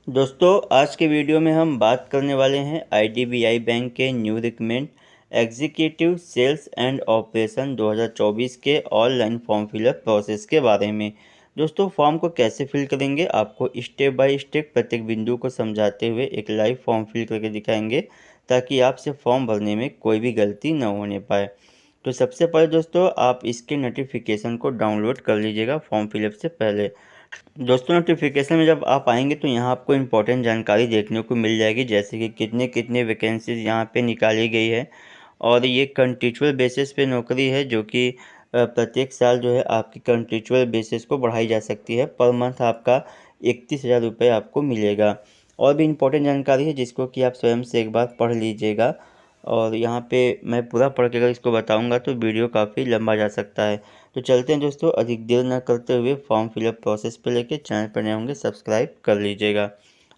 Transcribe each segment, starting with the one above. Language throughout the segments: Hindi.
दोस्तों आज के वीडियो में हम बात करने वाले हैं आईडीबीआई बैंक के new recruitment executive sales and operation 2024 के ऑनलाइन फॉर्म फिलअप प्रोसेस के बारे में। दोस्तों फॉर्म को कैसे फिल करेंगे आपको स्टेप बाय स्टेप प्रत्येक बिंदु को समझाते हुए एक लाइव फॉर्म फिल करके दिखाएंगे ताकि आपसे फॉर्म भरने में कोई भी गलती न होने पाए। तो सबसे पहले दोस्तों आप इसके नोटिफिकेशन को डाउनलोड कर लीजिएगा फॉर्म फिलअप से पहले। दोस्तों नोटिफिकेशन में जब आप आएंगे तो यहाँ आपको इम्पोर्टेंट जानकारी देखने को मिल जाएगी, जैसे कि कितने कितने वैकेंसीज यहाँ पे निकाली गई है और ये कंट्रीचुअल बेसिस पे नौकरी है, जो कि प्रत्येक साल जो है आपकी कंट्रीचुअल बेसिस को बढ़ाई जा सकती है। पर मंथ आपका 31,000 रुपये आपको मिलेगा। और भी इम्पोर्टेंट जानकारी है जिसको कि आप स्वयं से एक बार पढ़ लीजिएगा। और यहाँ पे मैं पूरा पढ़ के अगर इसको बताऊँगा तो वीडियो काफ़ी लंबा जा सकता है। तो चलते हैं दोस्तों, अधिक देर न करते हुए फॉर्म फिलअप प्रोसेस पे लेके चैनल पर नए होंगे सब्सक्राइब कर लीजिएगा।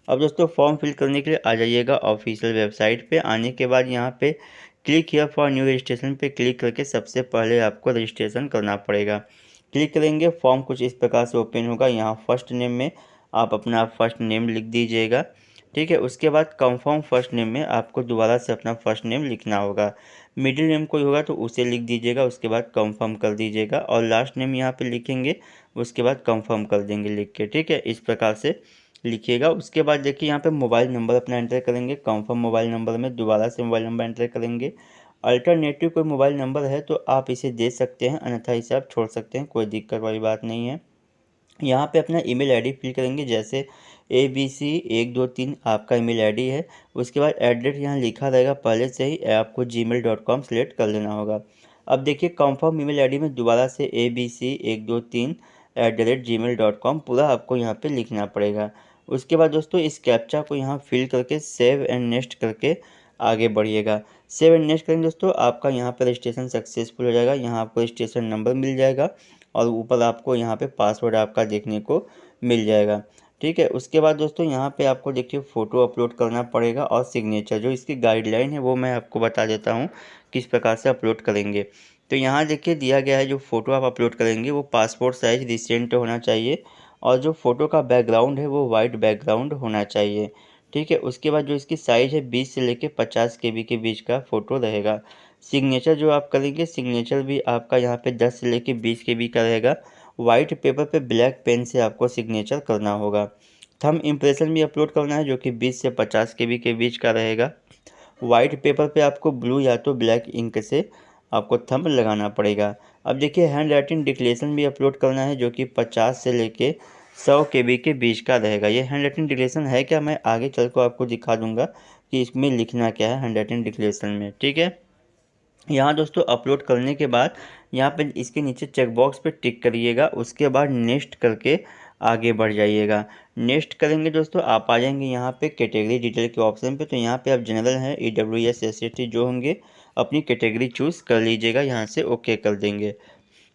अब दोस्तों फॉर्म फिल करने के लिए आ जाइएगा ऑफिशियल वेबसाइट पे। आने के बाद यहाँ पे click here for new registration पे क्लिक करके सबसे पहले आपको रजिस्ट्रेशन करना पड़ेगा। क्लिक करेंगे फॉर्म कुछ इस प्रकार से ओपन होगा। यहाँ फर्स्ट नेम में आप अपना फर्स्ट नेम लिख दीजिएगा, ठीक है। उसके बाद कंफर्म फर्स्ट नेम में आपको दोबारा से अपना फर्स्ट नेम लिखना होगा। मिडिल नेम कोई होगा तो उसे लिख दीजिएगा, उसके बाद कंफर्म कर दीजिएगा और लास्ट नेम यहाँ पे लिखेंगे, उसके बाद कंफर्म कर देंगे लिख के, ठीक है। इस प्रकार से लिखिएगा। उसके बाद देखिए यहाँ पे मोबाइल नंबर अपना एंटर करेंगे। कंफर्म मोबाइल नंबर में दोबारा से मोबाइल नंबर एंटर करेंगे। अल्टरनेटिव कोई मोबाइल नंबर है तो आप इसे दे सकते हैं, अन्यथा इसे आप छोड़ सकते हैं, कोई दिक्कत वाली बात नहीं है। यहाँ पे अपना ईमेल आईडी फिल करेंगे, जैसे ABC123 आपका ईमेल आईडी है। उसके बाद एड्रेस यहाँ लिखा रहेगा पहले से ही, आपको gmail.com सेलेक्ट कर लेना होगा। अब देखिए कंफर्म ईमेल आईडी में दोबारा से ABC123@gmail.com पूरा आपको यहाँ पे लिखना पड़ेगा। उसके बाद दोस्तों इस कैप्चा को यहाँ फिल करके सेव एंड नेक्स्ट करके आगे बढ़िएगा। सेव एंड नेक्स्ट करेंगे दोस्तों, आपका यहाँ पर रजिस्ट्रेशन सक्सेसफुल हो जाएगा। यहाँ आपको रजिस्ट्रेशन नंबर मिल जाएगा और ऊपर आपको यहाँ पे पासवर्ड आपका देखने को मिल जाएगा, ठीक है। उसके बाद दोस्तों यहाँ पे आपको देखिए फ़ोटो अपलोड करना पड़ेगा और सिग्नेचर, जो इसकी गाइडलाइन है वो मैं आपको बता देता हूँ किस प्रकार से अपलोड करेंगे। तो यहाँ देखिए दिया गया है, जो फ़ोटो आप अपलोड करेंगे वो पासपोर्ट साइज़ रिसेंट होना चाहिए और जो फ़ोटो का बैकग्राउंड है वो वाइट बैकग्राउंड होना चाहिए, ठीक है। उसके बाद जो इसकी साइज़ है 20 से लेके 50 KB के बीच का फ़ोटो रहेगा। सिग्नेचर जो आप करेंगे, सिग्नेचर भी आपका यहाँ पे 10 से लेके 20 KB का रहेगा। वाइट पेपर पे ब्लैक पेन से आपको सिग्नेचर करना होगा। थंब इम्प्रेशन भी अपलोड करना है, जो कि 20 से 50 KB के बीच का रहेगा। वाइट पेपर पे आपको ब्लू या तो ब्लैक इंक से आपको थंब लगाना पड़ेगा। अब देखिए हैंड राइटिंग डिक्लेरेशन भी अपलोड करना है, जो कि 50 से लेके 100 KB के बीच का रहेगा। ये हैंड राइटिंग डिक्लेरेशन है क्या, मैं आगे चल कर आपको दिखा दूंगा कि इसमें लिखना क्या है हैंड राइटिंग डिक्लेरेशन में, ठीक है। यहाँ दोस्तों अपलोड करने के बाद यहाँ पे इसके नीचे चेक बॉक्स पे टिक करिएगा। उसके बाद नेक्स्ट करके आगे बढ़ जाइएगा। नेक्स्ट करेंगे दोस्तों, आप आ जाएंगे यहाँ पे कैटेगरी डिटेल के ऑप्शन पे। तो यहाँ पे आप जनरल हैं, EWS SC जो होंगे अपनी कैटेगरी चूज़ कर लीजिएगा, यहाँ से ओके कर देंगे,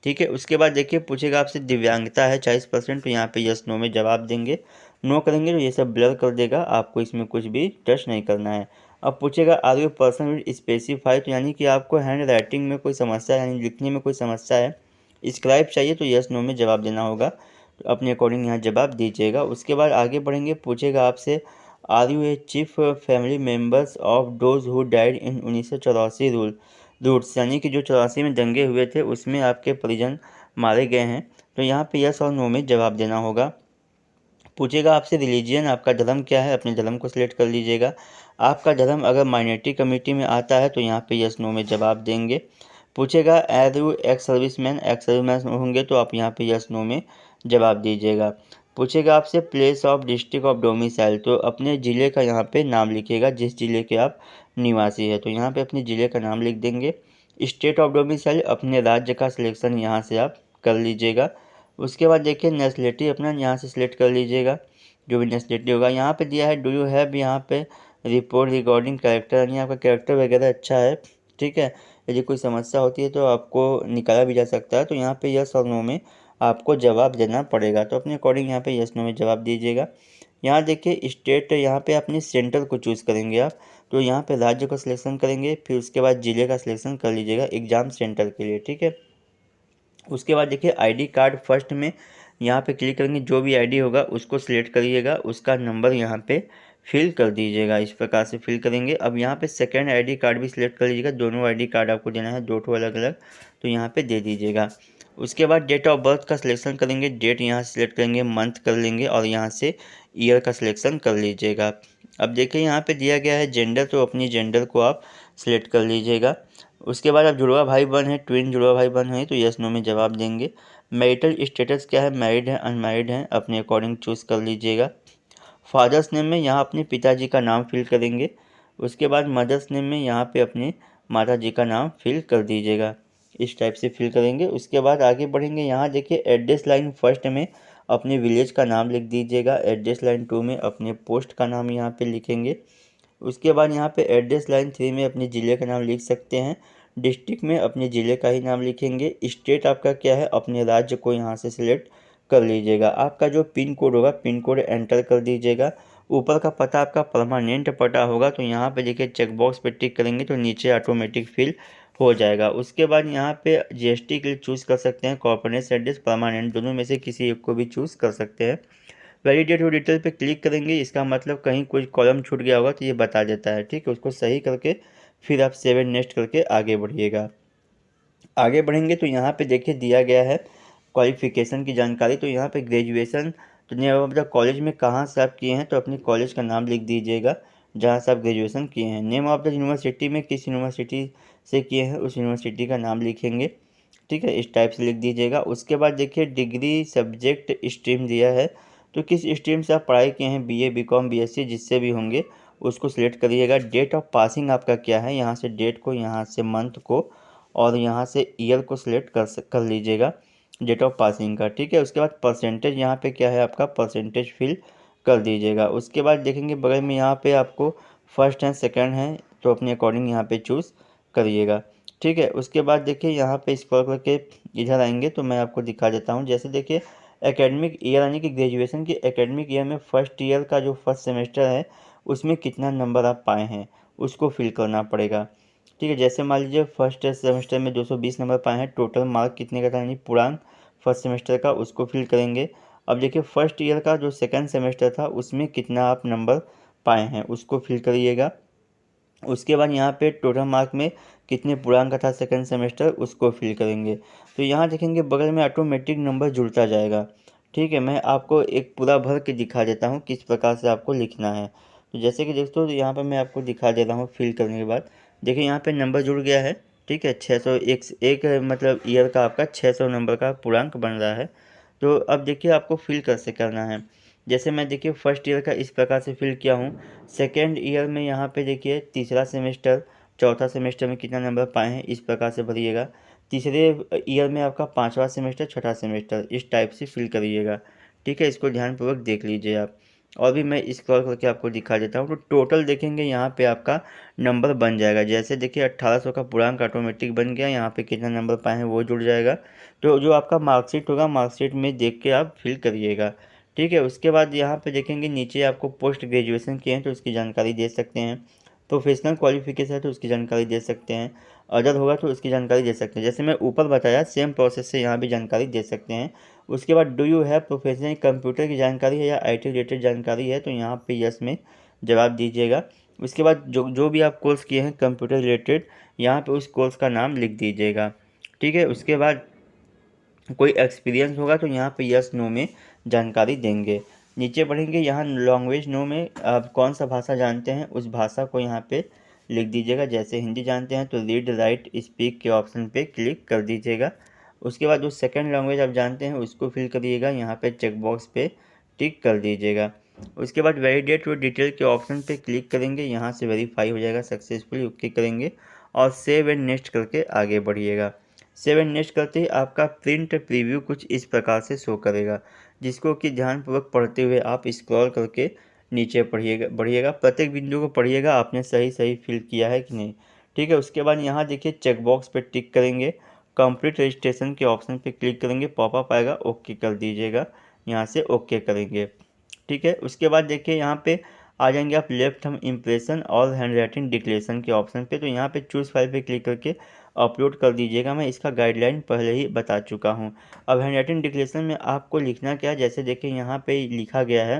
ठीक है। उसके बाद देखिए पूछेगा आपसे दिव्यांगता है 40%, तो यहाँ पे यस नो में जवाब देंगे। नो करेंगे तो ये सब ब्लर कर देगा, आपको इसमें कुछ भी टच नहीं करना है। अब पूछेगा are you person with specify, तो यानी कि आपको हैंड राइटिंग में कोई समस्या है, यानी लिखने में कोई समस्या है, स्क्राइब चाहिए, तो यस नो में जवाब देना होगा। तो अपने अकॉर्डिंग यहाँ जवाब दीजिएगा। उसके बाद आगे बढ़ेंगे, पूछेगा आपसे are you a chief family members of those who died in 1984 riots, यानी कि जो 84 में दंगे हुए थे उसमें आपके परिजन मारे गए हैं, तो यहाँ पे यस और नो में जवाब देना होगा। पूछेगा आपसे रिलीजियन, आपका धर्म क्या है, अपने धर्म को सिलेक्ट कर लीजिएगा। आपका धर्म अगर माइनॉरिटी कम्युनिटी में आता है तो यहाँ पे यस नो में जवाब देंगे। पूछेगा as you ex serviceman, ex serviceman होंगे तो आप यहाँ पे यस नो में जवाब दीजिएगा। पूछेगा आपसे place of district of domicile, तो अपने ज़िले का यहाँ पे नाम लिखिएगा, जिस ज़िले के आप निवासी है, तो यहाँ पे अपने ज़िले का नाम लिख देंगे। स्टेट ऑफ डोमिसाइल, अपने राज्य का सिलेक्शन यहाँ से आप कर लीजिएगा। उसके बाद देखिए नेशनलिटी अपना यहाँ से सिलेक्ट कर लीजिएगा, जो भी नेशनलिटी होगा। यहाँ पे दिया है डू यू हैव, यहाँ पे रिपोर्ट रिगार्डिंग कैरेक्टर, यानी आपका कैरेक्टर वगैरह अच्छा है, ठीक है। यदि कोई समस्या होती है तो आपको निकाला भी जा सकता है, तो यहाँ पे यस और नो में आपको जवाब देना पड़ेगा। तो अपने अकॉर्डिंग यहाँ पे यस नो में जवाब दीजिएगा। यहाँ देखिए स्टेट, यहाँ पे अपने सेंटर को चूज़ करेंगे आप, तो यहाँ पे राज्य का सिलेक्शन करेंगे, फिर उसके बाद ज़िले का सिलेक्शन कर लीजिएगा एग्ज़ाम सेंटर के लिए, ठीक है। उसके बाद देखिए आईडी कार्ड फर्स्ट में यहाँ पे क्लिक करेंगे, जो भी आईडी होगा उसको सिलेक्ट करिएगा, उसका नंबर यहाँ पे फिल कर दीजिएगा। इस प्रकार से फिल करेंगे। अब यहाँ पे सेकंड आईडी कार्ड भी सिलेक्ट कर लीजिएगा, दोनों आईडी कार्ड आपको देना है, 2 ठो अलग अलग, तो यहाँ पे दे दीजिएगा। उसके बाद डेट ऑफ बर्थ का सिलेक्शन करेंगे, डेट यहाँ से सिलेक्ट करेंगे, मंथ कर लेंगे और यहाँ से ईयर का सिलेक्शन कर लीजिएगा। अब देखिए यहाँ पे दिया गया है जेंडर, तो अपनी जेंडर को आप सिलेक्ट कर लीजिएगा। उसके बाद आप जुड़वा भाई बहन है, ट्विन जुड़वा भाई बहन है, तो यस नो में जवाब देंगे। मैरिटल स्टेटस क्या है, मैरिड है अनमैरिड है, अपने अकॉर्डिंग चूज़ कर लीजिएगा। फादर्स नेम में यहाँ अपने पिताजी का नाम फिल करेंगे। उसके बाद मदर्स नेम में यहाँ पे अपने माता जी का नाम फिल कर दीजिएगा। इस टाइप से फिल करेंगे। उसके बाद आगे बढ़ेंगे। यहाँ देखिए एड्रेस लाइन फर्स्ट में अपने विलेज का नाम लिख दीजिएगा, एड्रेस लाइन 2 में अपने पोस्ट का नाम यहाँ पे लिखेंगे। उसके बाद यहाँ पे एड्रेस लाइन 3 में अपने ज़िले का नाम लिख सकते हैं, डिस्ट्रिक्ट में अपने ज़िले का ही नाम लिखेंगे। स्टेट आपका क्या है, अपने राज्य को यहाँ से सिलेक्ट कर लीजिएगा। आपका जो पिन कोड होगा, पिन कोड एंटर कर दीजिएगा। ऊपर का पता आपका परमानेंट पता होगा, तो यहाँ पे देखिए चेक बॉक्स पे टिक करेंगे तो नीचे ऑटोमेटिक फिल हो जाएगा। उसके बाद यहाँ पे जीएसटी के लिए चूज़ कर सकते हैं, कॉर्पोरेट एड्रेस, परमानेंट, दोनों में से किसी एक को भी चूज़ कर सकते हैं। वैलिडेट और डिटेल पे क्लिक करेंगे, इसका मतलब कहीं कोई कॉलम छूट गया होगा तो ये बता देता है, ठीक है। उसको सही करके फिर आप सेव एंड नेक्स्ट करके आगे बढ़िएगा। आगे बढ़ेंगे तो यहाँ पे देखिए दिया गया है क्वालिफिकेशन की जानकारी। तो यहाँ पे ग्रेजुएशन, तो मतलब कॉलेज में कहाँ से आप किए हैं, तो अपने कॉलेज का नाम लिख दीजिएगा जहाँ से आप ग्रेजुएशन किए हैं। नेम ऑफ द यूनिवर्सिटी में किस यूनिवर्सिटी से किए हैं उस यूनिवर्सिटी का नाम लिखेंगे, ठीक है, इस टाइप से लिख दीजिएगा। उसके बाद देखिए डिग्री सब्जेक्ट स्ट्रीम दिया है, तो किस स्ट्रीम से आप पढ़ाई किए हैं, बीए बीकॉम बीएससी जिससे भी होंगे उसको सिलेक्ट करिएगा। डेट ऑफ पासिंग आपका क्या है, यहाँ से डेट को, यहाँ से मंथ को और यहाँ से ईयर को सिलेक्ट कर लीजिएगा डेट ऑफ पासिंग का, ठीक है। उसके बाद परसेंटेज यहाँ पे क्या है आपका, परसेंटेज फिल कर दीजिएगा। उसके बाद देखेंगे बगल में यहाँ पे आपको फर्स्ट है सेकंड है, तो अपने अकॉर्डिंग यहाँ पे चूज़ करिएगा, ठीक है। उसके बाद देखिए यहाँ पे स्क्रॉल करके इधर आएंगे तो मैं आपको दिखा देता हूँ। जैसे देखिए एकेडमिक ईयर यानी कि ग्रेजुएशन की एकेडमिक ईयर में फर्स्ट ईयर का जो फर्स्ट सेमेस्टर है उसमें कितना नंबर आप पाए हैं उसको फिल करना पड़ेगा, ठीक है। जैसे मान लीजिए फर्स्ट सेमेस्टर में 220 नंबर पाए हैं, टोटल मार्क कितने का था यानी पूर्णांक फर्स्ट सेमेस्टर का, उसको फिल करेंगे। अब देखिए फर्स्ट ईयर का जो सेकंड सेमेस्टर था उसमें कितना आप नंबर पाए हैं उसको फिल करिएगा। उसके बाद यहाँ पे टोटल मार्क में कितने पूर्णांक का था सेकंड सेमेस्टर उसको फिल करेंगे। तो यहाँ देखेंगे बगल में ऑटोमेटिक नंबर जुड़ता जाएगा, ठीक है। मैं आपको एक पूरा भर के दिखा देता हूँ किस प्रकार से आपको लिखना है। तो जैसे कि दोस्तों यहाँ पर मैं आपको दिखा दे रहा हूँ फिल करने के बाद। देखिए यहाँ पे नंबर जुड़ गया है, ठीक है। 600 एक मतलब ईयर का आपका 600 नंबर का पूर्णांक बन रहा है। तो अब देखिए आपको फिल कैसे करना है। जैसे मैं देखिए फर्स्ट ईयर का इस प्रकार से फिल किया हूँ। सेकेंड ईयर में यहाँ पे देखिए तीसरा सेमेस्टर, चौथा सेमेस्टर में कितना नंबर पाए हैं इस प्रकार से भरिएगा। तीसरे ईयर में आपका पाँचवा सेमेस्टर, छठा सेमेस्टर, इस टाइप से फिल करिएगा, ठीक है। इसको ध्यानपूर्वक देख लीजिए आप। और भी मैं स्क्रॉल करके आपको दिखा देता हूँ। तो टोटल देखेंगे यहाँ पे आपका नंबर बन जाएगा। जैसे देखिए 1800 का पूर्णांक ऑटोमेटिक बन गया, यहाँ पे कितना नंबर पाए हैं वो जुड़ जाएगा। तो जो आपका मार्कशीट होगा मार्कशीट में देख के आप फिल करिएगा, ठीक है। उसके बाद यहाँ पे देखेंगे नीचे आपको पोस्ट ग्रेजुएशन किए हैं तो उसकी जानकारी दे सकते हैं, प्रोफेशनल क्वालिफिकेशन है तो उसकी जानकारी दे सकते हैं, अदर होगा तो उसकी जानकारी दे सकते हैं। जैसे मैं ऊपर बताया सेम प्रोसेस से यहाँ भी जानकारी दे सकते हैं। उसके बाद do you have professional computer की जानकारी है या आईटी रिलेटेड जानकारी है, तो यहाँ पे यस में जवाब दीजिएगा। उसके बाद जो भी आप कोर्स किए हैं कंप्यूटर रिलेटेड, यहाँ पे उस कोर्स का नाम लिख दीजिएगा, ठीक है। उसके बाद कोई एक्सपीरियंस होगा तो यहाँ पे यस नो में जानकारी देंगे। नीचे बढ़ेंगे, यहाँ लैंग्वेज नो में आप कौन सा भाषा जानते हैं उस भाषा को यहाँ पे लिख दीजिएगा। जैसे हिंदी जानते हैं तो रीड राइट स्पीक के ऑप्शन पे क्लिक कर दीजिएगा। उसके बाद जो सेकंड लैंग्वेज आप जानते हैं उसको फिल करिएगा, यहाँ पे चेक बॉक्स पे टिक कर दीजिएगा। उसके बाद वैलिडेट और डिटेल के ऑप्शन पे क्लिक करेंगे, यहाँ से वेरीफाई हो जाएगा सक्सेसफुली, ओके करेंगे और सेव एंड नेक्स्ट करके आगे बढ़िएगा। सेव एंड नेक्स्ट करते ही आपका प्रिंट प्रीव्यू कुछ इस प्रकार से शो करेगा, जिसको कि ध्यानपूर्वक पढ़ते हुए आप स्क्रॉल करके नीचे बढ़िएगा, प्रत्येक बिंदु को पढ़िएगा आपने सही सही फिल किया है कि नहीं, ठीक है। उसके बाद यहाँ देखिए चेक बॉक्स पे टिक करेंगे, कंप्लीट रजिस्ट्रेशन के ऑप्शन पे क्लिक करेंगे, पॉपअप आएगा, ओके कर दीजिएगा, यहाँ से ओके करेंगे, ठीक है। उसके बाद देखिए यहाँ पे आ जाएंगे आप लेफ्ट थंब इम्प्रेशन और हैंड राइटिंग डिक्लेरेशन के ऑप्शन पे। तो यहाँ पे चूज़ फाइल पे क्लिक करके अपलोड कर दीजिएगा। मैं इसका गाइडलाइन पहले ही बता चुका हूँ। अब हैंडराइटिंग डिक्लेरेशन में आपको लिखना क्या है, जैसे देखिए यहाँ पे लिखा गया है,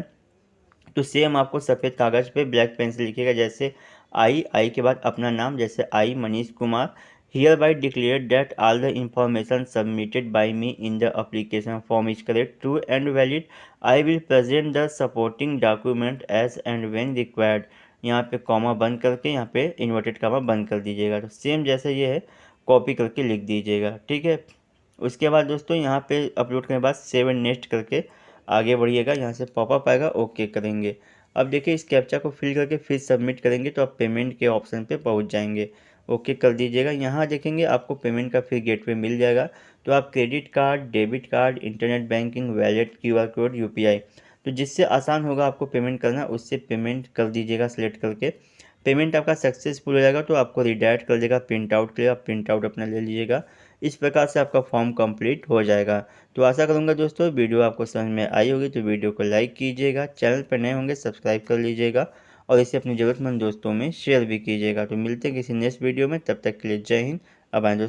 तो सेम आपको सफ़ेद कागज़ पे ब्लैक पेन से लिखिएगा। जैसे आई के बाद अपना नाम, जैसे I Manish Kumar, hereby declare that all the information submitted by me in the application form is correct, true and valid. I will present the supporting document as and when required. यहाँ पे कॉमा बंद करके यहाँ पे इन्वर्टेड कॉमा बंद कर दीजिएगा। तो सेम जैसे ये है कॉपी करके लिख दीजिएगा, ठीक है। उसके बाद दोस्तों यहाँ पे अपलोड करने के बाद सेव एंड नेक्स्ट करके आगे बढ़िएगा। यहाँ से पॉपअप आएगा, ओके करेंगे। अब देखिए इस कैप्चा को फिल करके फिर सबमिट करेंगे तो आप पेमेंट के ऑप्शन पे पहुँच जाएंगे। ओके कर दीजिएगा। यहाँ देखेंगे आपको पेमेंट का फिर गेटवे मिल जाएगा। तो आप credit card, debit card, internet banking, wallet, QR code, UPI, तो जिससे आसान होगा आपको पेमेंट करना उससे पेमेंट कर दीजिएगा सेलेक्ट करके। पेमेंट आपका सक्सेसफुल हो जाएगा तो आपको रिडायरेक्ट कर देगा प्रिंट आउट के लिए, आप प्रिंट आउट अपना ले लीजिएगा। इस प्रकार से आपका फॉर्म कंप्लीट हो जाएगा। तो आशा करूँगा दोस्तों वीडियो आपको समझ में आई होगी। तो वीडियो को लाइक कीजिएगा, चैनल पर नए होंगे सब्सक्राइब कर लीजिएगा और इसे अपने ज़रूरतमंद दोस्तों में शेयर भी कीजिएगा। तो मिलते हैं किसी नेक्स्ट वीडियो में, तब तक के लिए जय हिंद। अब आए दोस्तों।